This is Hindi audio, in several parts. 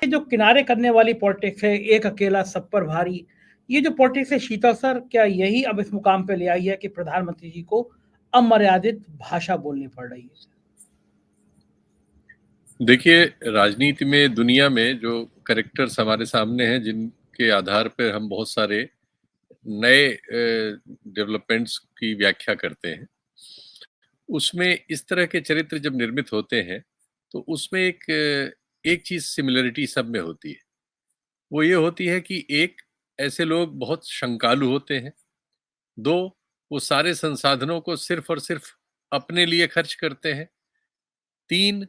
ये जो किनारे करने वाली पॉलिटिक्स है, एक अकेला सब पर भारी, ये जो पॉलिटिक्स है शीतल सर, क्या यही अब इस मुकाम पे ले आई है कि प्रधानमंत्री जी को अमर्यादित भाषा बोलनी पड़ रही है? देखिए, राजनीति में, दुनिया में जो कैरेक्टर्स हमारे सामने हैं, जिनके आधार पर हम बहुत सारे नए डेवलपमेंट्स की व्याख्या करते हैं, उसमें इस तरह के चरित्र जब निर्मित होते हैं, तो उसमें एक चीज सिमिलरिटी सब में होती है। वो ये होती है कि एक, ऐसे लोग बहुत शंकालु होते हैं। दो, वो सारे संसाधनों को सिर्फ और सिर्फ अपने लिए खर्च करते हैं। तीन,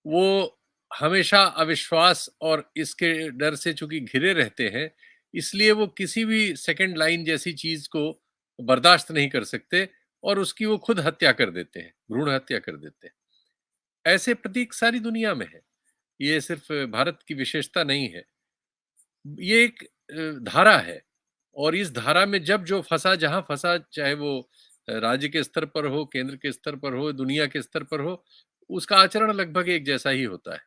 वो हमेशा अविश्वास और इसके डर से चूंकि घिरे रहते हैं, इसलिए वो किसी भी सेकंड लाइन जैसी चीज को बर्दाश्त नहीं कर सकते और उसकी वो खुद हत्या कर देते हैं, भ्रूण हत्या कर देते हैं। ऐसे प्रतीक सारी दुनिया में है। ये सिर्फ भारत की विशेषता नहीं है। ये एक धारा है, और इस धारा में जब जो फंसा, जहां फंसा, चाहे वो राज्य के स्तर पर हो, केंद्र के स्तर पर हो, दुनिया के स्तर पर हो, उसका आचरण लगभग एक जैसा ही होता है।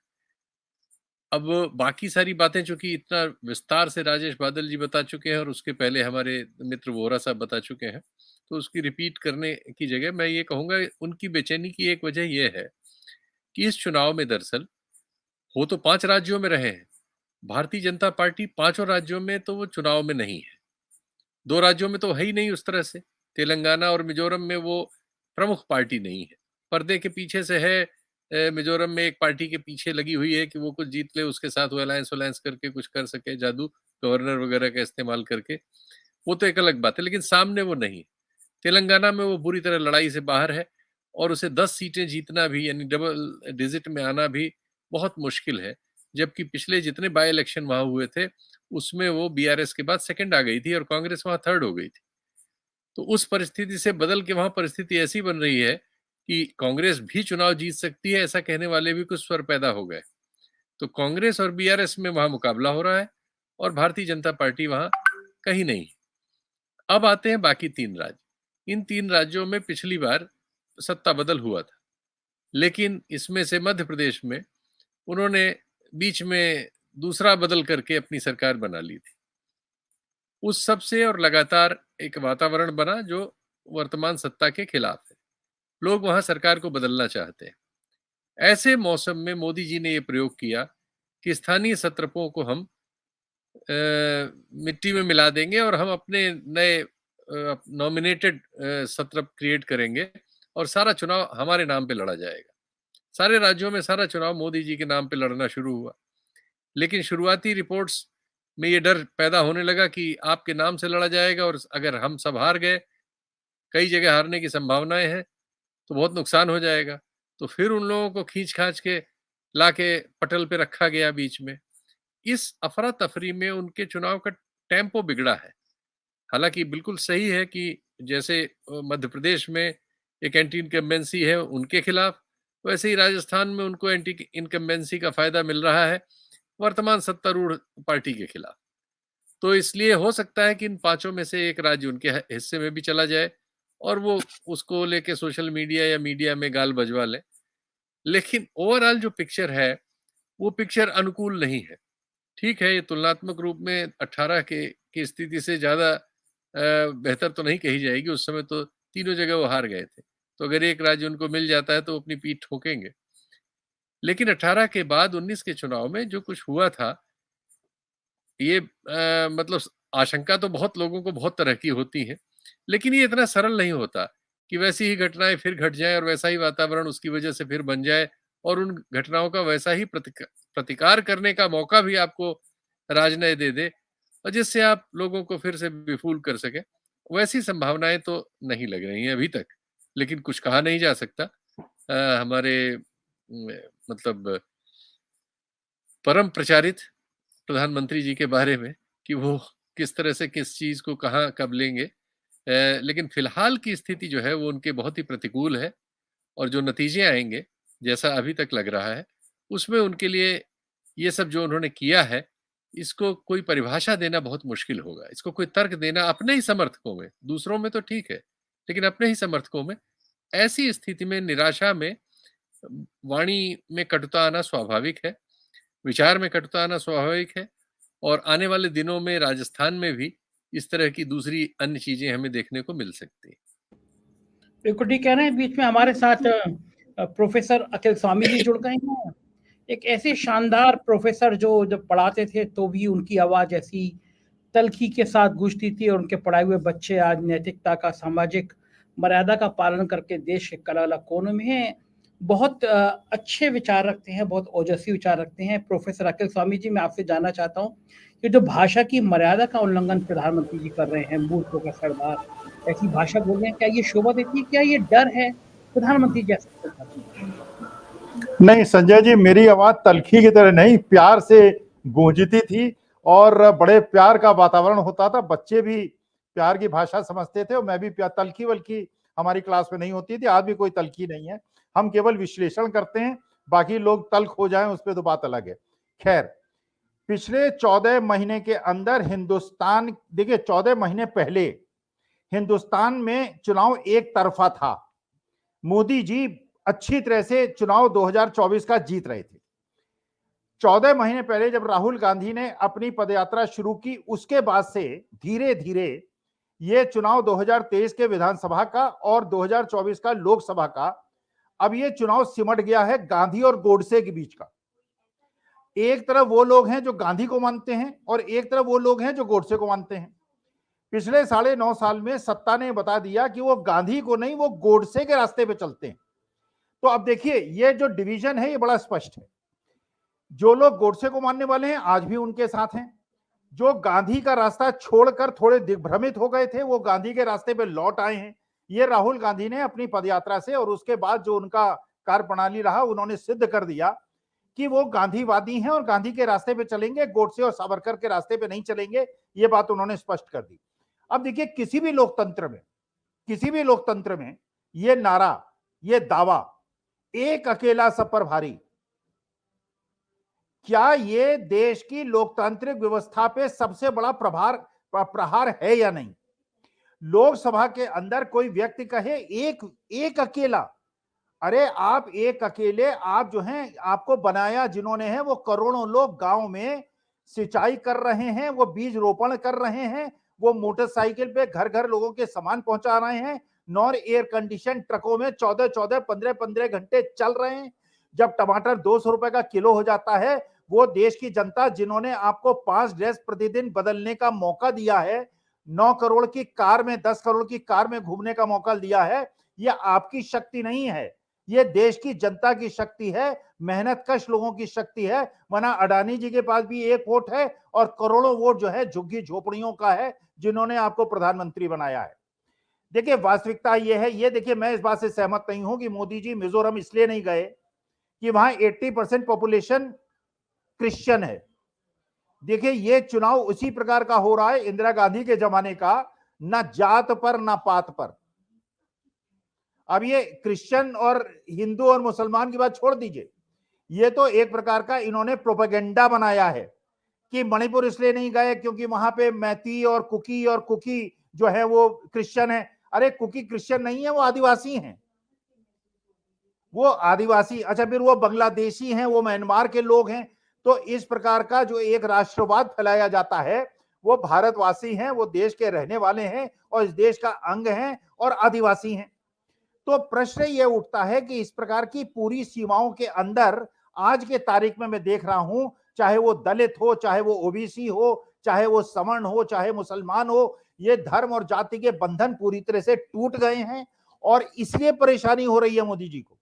अब बाकी सारी बातें चूंकि इतना विस्तार से राजेश बादल जी बता चुके हैं और उसके पहले हमारे मित्र वोरा साहब बता चुके हैं, तो उसकी रिपीट करने की जगह मैं ये कहूंगा, उनकी बेचैनी की एक वजह यह है कि इस चुनाव में दरअसल वो तो 5 राज्यों में रहे हैं। भारतीय जनता पार्टी पांचों राज्यों में तो वो चुनाव में नहीं है। 2 राज्यों में तो है ही नहीं उस तरह से। तेलंगाना और मिजोरम में वो प्रमुख पार्टी नहीं है। पर्दे के पीछे से है। मिजोरम में एक पार्टी के पीछे लगी हुई है कि वो कुछ जीत ले, उसके साथ वो अलायंस वलायंस करके कुछ कर सके, जादू गवर्नर वगैरह का इस्तेमाल करके। वो तो एक अलग बात है, लेकिन सामने वो नहीं है। तेलंगाना में वो बुरी तरह लड़ाई से बाहर है, और उसे 10 सीटें जीतना भी, यानी डबल डिजिट में आना भी बहुत मुश्किल है। जबकि पिछले जितने बाय इलेक्शन वहां हुए थे, उसमें वो बीआरएस के बाद सेकंड आ गई थी और कांग्रेस वहां थर्ड हो गई थी। तो उस परिस्थिति से बदल के वहां परिस्थिति ऐसी बन रही है कि कांग्रेस भी चुनाव जीत सकती है, ऐसा कहने वाले भी कुछ स्वर पैदा हो गए। तो कांग्रेस और बीआरएस में वहां मुकाबला हो रहा है, और भारतीय जनता पार्टी वहां कहीं नहीं। अब आते हैं बाकी 3 राज्य। इन 3 राज्यों में पिछली बार सत्ता बदल हुआ था, लेकिन इसमें से मध्य प्रदेश में उन्होंने बीच में दूसरा बदल करके अपनी सरकार बना ली थी। उस सब से और लगातार एक वातावरण बना जो वर्तमान सत्ता के खिलाफ है। लोग वहां सरकार को बदलना चाहते हैं। ऐसे मौसम में मोदी जी ने यह प्रयोग किया कि स्थानीय सत्रपों को हम मिट्टी में मिला देंगे और हम अपने नए नॉमिनेटेड सत्र क्रिएट करेंगे, और सारा चुनाव हमारे नाम पे लड़ा जाएगा। सारे राज्यों में सारा चुनाव मोदी जी के नाम पे लड़ना शुरू हुआ। लेकिन शुरुआती रिपोर्ट्स में ये डर पैदा होने लगा कि आपके नाम से लड़ा जाएगा, और अगर हम सब हार गए, कई जगह हारने की संभावनाएं हैं, तो बहुत नुकसान हो जाएगा। तो फिर उन लोगों को खींच खाच के लाके पटल पे रखा गया बीच में। इस अफरा तफरी में उनके चुनाव का टेम्पो बिगड़ा है। हालांकि बिल्कुल सही है कि जैसे मध्य प्रदेश में एक एंटी इनकम्बेंसी है उनके खिलाफ, वैसे ही राजस्थान में उनको एंटी इनकम्बेंसी का फायदा मिल रहा है वर्तमान सत्तारूढ़ पार्टी के खिलाफ। तो इसलिए हो सकता है कि इन पांचों में से एक राज्य उनके हिस्से में भी चला जाए और वो उसको लेके सोशल मीडिया या मीडिया में गाल बजवा ले। लेकिन ओवरऑल जो पिक्चर है, वो पिक्चर अनुकूल नहीं है। ठीक है, ये तुलनात्मक रूप में 18 के की स्थिति से ज्यादा बेहतर तो नहीं कही जाएगी। उस समय तो तीनों जगह वो हार गए थे, तो अगर एक राज्य उनको मिल जाता है तो वो अपनी पीठ ठोकेंगे। लेकिन 18 के बाद 19 के चुनाव में जो कुछ हुआ था, ये मतलब आशंका तो बहुत लोगों को बहुत तरह की होती है, लेकिन ये इतना सरल नहीं होता कि वैसी ही घटनाएं फिर घट जाए और वैसा ही वातावरण उसकी वजह से फिर बन जाए, और उन घटनाओं का वैसा ही प्रतिकार करने का मौका भी आपको राजनय दे दे, और जिससे आप लोगों को फिर से विफूल कर सके। वैसी संभावनाएं तो नहीं लग रही हैं अभी तक। लेकिन कुछ कहा नहीं जा सकता। हमारे मतलब परम प्रचारित प्रधानमंत्री जी के बारे में कि वो किस तरह से किस चीज को कहाँ कब लेंगे। लेकिन फिलहाल की स्थिति जो है वो उनके बहुत ही प्रतिकूल है, और जो नतीजे आएंगे, जैसा अभी तक लग रहा है, उसमें उनके लिए ये सब जो उन्होंने किया है, इसको कोई परिभाषा देना बहुत मुश्किल होगा। इसको कोई तर्क देना अपने ही समर्थकों में, दूसरों में तो ठीक है, लेकिन अपने ही समर्थकों में ऐसी स्थिति में, निराशा में वाणी में कटुता आना स्वाभाविक है। विचार में कटुता आना स्वाभाविक है और आने वाले दिनों में राजस्थान में भी इस तरह की दूसरी अन्य चीजें हमें देखने को मिल सकती हैं। बिल्कुल ठीक कह रहे हैं। बीच में हमारे साथ प्रोफेसर अखिल स्वामी जी जुड़ गए हैं। एक ऐसे शानदार प्रोफेसर जो जब पढ़ाते थे तो भी उनकी आवाज़ ऐसी तल्खी के साथ गूंजती थी, और उनके पढ़ाए हुए बच्चे आज नैतिकता का, सामाजिक मर्यादा का पालन करके देश के अलग-अलग कोनों में हैं। बहुत अच्छे विचार रखते हैं, बहुत ओजस्वी विचार रखते हैं। प्रोफेसर अखिल स्वामी जी, मैं आपसे जानना चाहता हूँ कि जो भाषा की मर्यादा का उल्लंघन प्रधानमंत्री जी कर रहे हैं, मूर्खों का सरदार, ऐसी भाषा बोल रहे हैं, क्या ये शोभा देती है? क्या ये डर है? प्रधानमंत्री जी ऐसा क्यों करते हैं? नहीं संजय जी, मेरी आवाज तल्खी की तरह नहीं, प्यार से गूंजती थी और बड़े प्यार का वातावरण होता था। बच्चे भी प्यार की भाषा समझते थे और मैं भी प्यार। तल्खी वल्खी हमारी क्लास में नहीं होती थी, आज भी कोई तल्खी नहीं है। हम केवल विश्लेषण करते हैं, बाकी लोग तल्ख हो जाएं उस पर तो बात अलग है। खैर, पिछले 14 महीने के अंदर हिंदुस्तान, देखिए 14 महीने पहले हिंदुस्तान में चुनाव एक तरफा था। मोदी जी अच्छी तरह से चुनाव 2024 का जीत रहे थे। 14 महीने पहले जब राहुल गांधी ने अपनी पदयात्रा शुरू की, उसके बाद से धीरे धीरे ये चुनाव 2023 के विधानसभा का और 2024 का लोकसभा का, अब ये चुनाव सिमट गया है गांधी और गोडसे के बीच का। एक तरफ वो लोग हैं जो गांधी को मानते हैं और एक तरफ वो लोग हैं जो गोडसे को मानते हैं। पिछले 9.5 साल में सत्ता ने बता दिया कि वो गांधी को नहीं, वो गोडसे के रास्ते पे चलते हैं। तो अब देखिए, ये जो डिवीजन है ये बड़ा स्पष्ट है। जो लोग गोडसे को मानने वाले हैं आज भी उनके साथ हैं। जो गांधी का रास्ता छोड़कर थोड़े दिग्भ्रमित हो गए थे, वो गांधी के रास्ते पे लौट आए हैं। ये राहुल गांधी ने अपनी पदयात्रा से और उसके बाद जो उनका कार्यप्रणाली रहा, उन्होंने सिद्ध कर दिया कि वो गांधीवादी हैं और गांधी के रास्ते पे चलेंगे, गोडसे और सावरकर के रास्ते पे नहीं चलेंगे। ये बात उन्होंने स्पष्ट कर दी। अब देखिए, किसी भी लोकतंत्र में ये नारा, ये दावा, एक अकेला सब पर भारी, क्या ये देश की लोकतांत्रिक व्यवस्था पे सबसे बड़ा प्रहार है या नहीं? लोकसभा के अंदर कोई व्यक्ति कहे एक अकेला, अरे आप एक अकेले, आप जो हैं, आपको बनाया जिन्होंने है, वो करोड़ों लोग गांव में सिंचाई कर रहे हैं, वो बीज रोपण कर रहे हैं, वो मोटरसाइकिल पे घर घर लोगों के सामान पहुंचा रहे हैं, नॉन एयर कंडीशन ट्रकों में 14-14, 15-15 घंटे चल रहे हैं। जब टमाटर 200 रुपए का किलो हो जाता है, वो देश की जनता जिन्होंने आपको 5 ड्रेस प्रतिदिन बदलने का मौका दिया है, 9 करोड़ की कार में, 10 करोड़ की कार में घूमने का मौका दिया है, ये आपकी शक्ति नहीं है, ये देश की जनता की शक्ति है, मेहनतकश लोगों की शक्ति है। वरना अडानी जी के पास भी एक वोट है और करोड़ों वोट जो है झुग्गी झोपड़ियों का है, जिन्होंने आपको प्रधानमंत्री बनाया है। देखिए, वास्तविकता ये है, ये देखिए, मैं इस बात से सहमत नहीं हूं कि मोदी जी मिजोरम इसलिए नहीं गए कि वहां 80% पॉपुलेशन क्रिश्चियन है। देखिए, ये चुनाव उसी प्रकार का हो रहा है इंदिरा गांधी के जमाने का, ना जात पर ना पात पर। अब ये क्रिश्चियन और हिंदू और मुसलमान की बात छोड़ दीजिए, ये तो एक प्रकार का इन्होंने प्रोपेगेंडा बनाया है कि मणिपुर इसलिए नहीं गए क्योंकि वहां पे मैती और कुकी जो है वो क्रिश्चियन है। अरे कुकी क्रिश्चियन नहीं है, वो आदिवासी हैं, वो आदिवासी, अच्छा फिर वो बांग्लादेशी हैं, वो म्यांमार के लोग हैं। तो इस प्रकार का जो एक राष्ट्रवाद फैलाया जाता है, वो भारतवासी हैं, वो देश के रहने वाले हैं और इस देश का अंग हैं और आदिवासी हैं। तो प्रश्न ये उठता है कि इस प्रकार की पूरी सीमाओं के अंदर आज के तारीख में मैं देख रहा हूं, चाहे वो दलित हो, चाहे वो ओबीसी हो, चाहे वो सवर्ण हो, चाहे मुसलमान हो, ये धर्म और जाति के बंधन पूरी तरह से टूट गए हैं और इसलिए परेशानी हो रही है मोदी जी को।